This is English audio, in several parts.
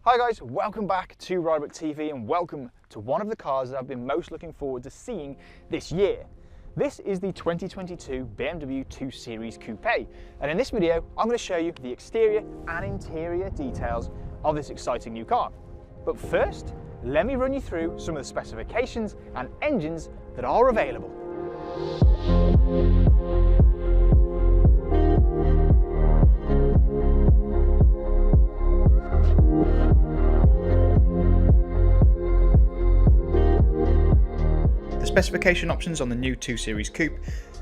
Hi guys, welcome back to Riderbook TV and welcome to one of the cars that I've been most looking forward to seeing this year. This is the 2022 BMW 2 Series Coupe, and in this video I'm going to show you the exterior and interior details of this exciting new car. But first, let me run you through some of the specifications and engines that are available. The specification options on the new 2 Series Coupe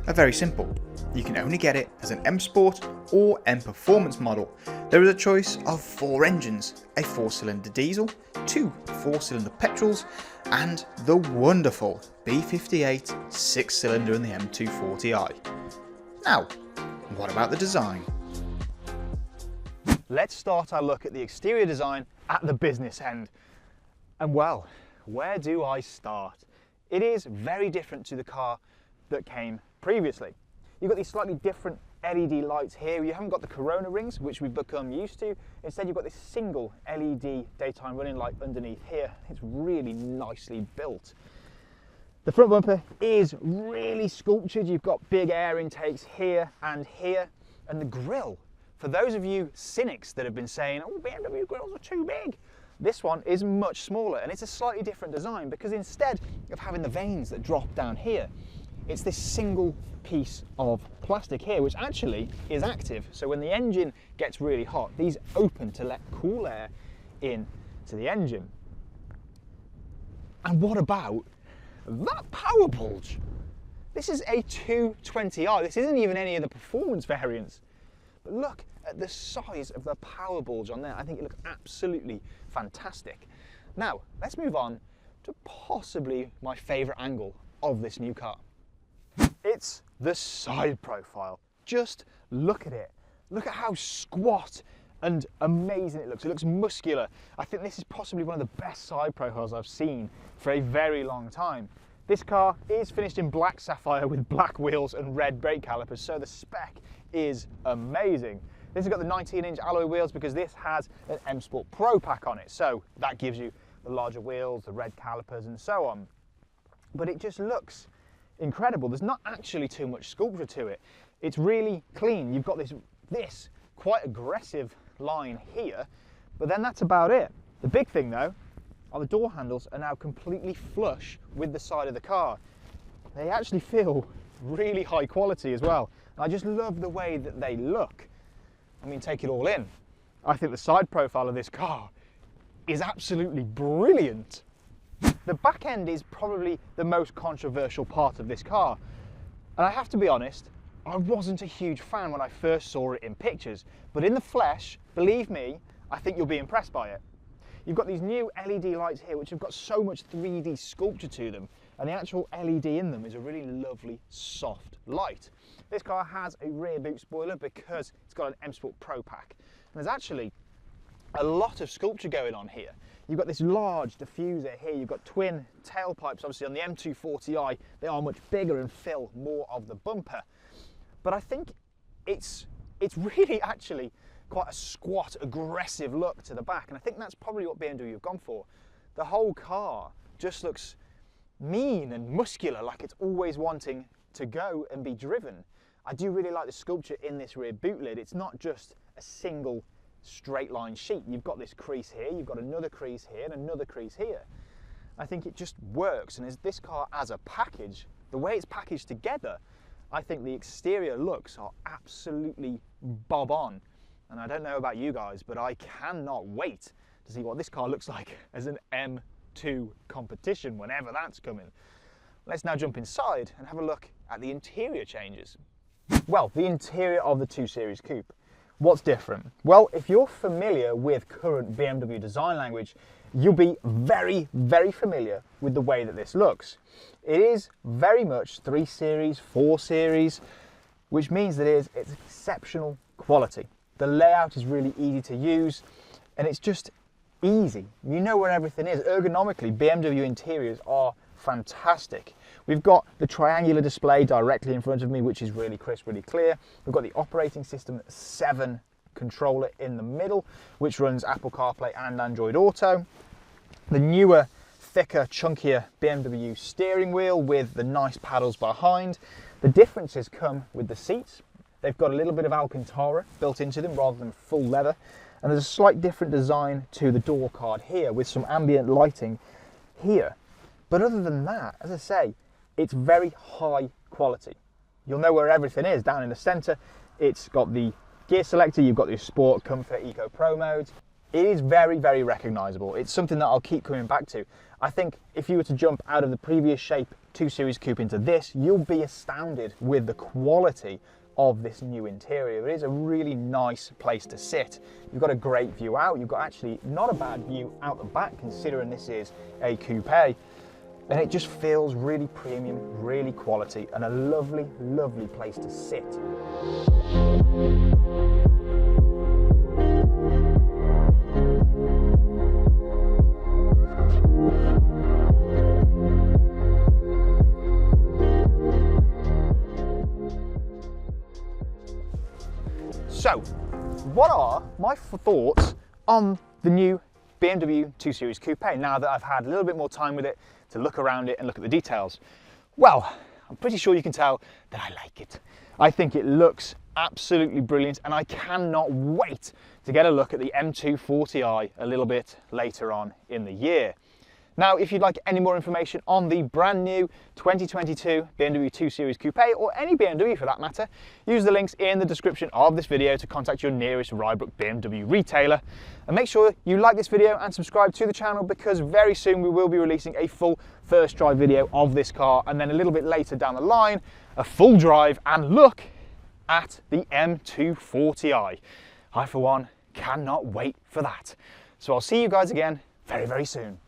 are very simple. You can only get it as an M Sport or M Performance model. There is a choice of 4 engines, a 4-cylinder diesel, 2 4-cylinder petrols, and the wonderful B58 6-cylinder in the M240i. Now, what about the design? Let's start our look at the exterior design at the business end. And well, where do I start? It is very different to the car that came previously. You've got these slightly different LED lights here. You haven't got the corona rings, which we've become used to. Instead, you've got this single LED daytime running light underneath here. It's really nicely built. The front bumper is really sculptured. You've got big air intakes here. And the grille, for those of you cynics that have been saying, oh, BMW grills are too big, this one is much smaller, and it's a slightly different design because instead of having the vanes that drop down here, it's this single piece of plastic here, which actually is active. So when the engine gets really hot, these open to let cool air in to the engine. And what about that power bulge? This is a 220i. This isn't even any of the performance variants. But look at the size of the power bulge on there. I think it looks absolutely fantastic. Now, let's move on to possibly my favorite angle of this new car. It's the side profile. Just look at it. Look at how squat and amazing it looks. It looks muscular. I think this is possibly one of the best side profiles I've seen for a very long time. This car is finished in black sapphire with black wheels and red brake calipers, so the spec is amazing. This has got the 19-inch alloy wheels because this has an M Sport Pro pack on it, so that gives you the larger wheels, the red calipers and so on. But it just looks incredible. There's not actually too much sculpture to it. It's really clean. You've got this quite aggressive line here, but then that's about it. The big thing though are the door handles are now completely flush with the side of the car. They actually feel really high quality as well. I just love the way that they look. I mean, take it all in. I think the side profile of this car is absolutely brilliant. The back end is probably the most controversial part of this car. And I have to be honest, I wasn't a huge fan when I first saw it in pictures, but in the flesh, believe me, I think you'll be impressed by it. You've got these new LED lights here, which have got so much 3D sculpture to them, and the actual LED in them is a really lovely, soft light. This car has a rear boot spoiler because it's got an M Sport Pro pack. And there's actually a lot of sculpture going on here. You've got this large diffuser here, you've got twin tailpipes, obviously on the M240i, they are much bigger and fill more of the bumper. But I think it's really actually quite a squat, aggressive look to the back, and I think that's probably what BMW have gone for. The whole car just looks mean and muscular, like it's always wanting to go and be driven. I do really like the sculpture in this rear boot lid. It's not just a single straight line sheet. You've got this crease here, you've got another crease here and another crease here. I think it just works, and as this car as a package, the way it's packaged together, I think the exterior looks are absolutely bob on. And I don't know about you guys, but I cannot wait to see what this car looks like as an M2 competition whenever that's coming. Let's now jump inside and have a look at the interior changes. Well, the interior of the 2 Series Coupe. What's different? Well, if you're familiar with current BMW design language, you'll be very, very familiar with the way that this looks. It is very much 3 Series, 4 Series, which means that it's exceptional quality. The layout is really easy to use, and it's just easy. You know where everything is. Ergonomically, BMW interiors are fantastic. We've got the triangular display directly in front of me, which is really crisp, really clear. We've got the operating system 7 controller in the middle, which runs Apple CarPlay and Android Auto. The newer, thicker, chunkier BMW steering wheel with the nice paddles behind. The differences come with the seats. They've got a little bit of Alcantara built into them rather than full leather. And there's a slight different design to the door card here with some ambient lighting here. But other than that, as I say, it's very high quality. You'll know where everything is down in the center. It's got the gear selector, you've got the Sport, Comfort, Eco Pro modes. It is very, very recognizable. It's something that I'll keep coming back to. I think if you were to jump out of the previous Shape 2 Series Coupe into this, you'll be astounded with the quality of this new interior. It is a really nice place to sit. You've got a great view out. You've got actually not a bad view out the back considering this is a coupe. And it just feels really premium, really quality, and a lovely, lovely place to sit. So, what are my thoughts on the new BMW 2 Series Coupe now that I've had a little bit more time with it to look around it and look at the details? Well, I'm pretty sure you can tell that I like it. I think it looks absolutely brilliant, and I cannot wait to get a look at the M240i a little bit later on in the year. Now, if you'd like any more information on the brand new 2022 BMW 2 Series Coupe, or any BMW for that matter, use the links in the description of this video to contact your nearest Rybrook BMW retailer. And make sure you like this video and subscribe to the channel, because very soon we will be releasing a full first drive video of this car, and then a little bit later down the line, a full drive and look at the M240i. I, for one, cannot wait for that. So I'll see you guys again very, very soon.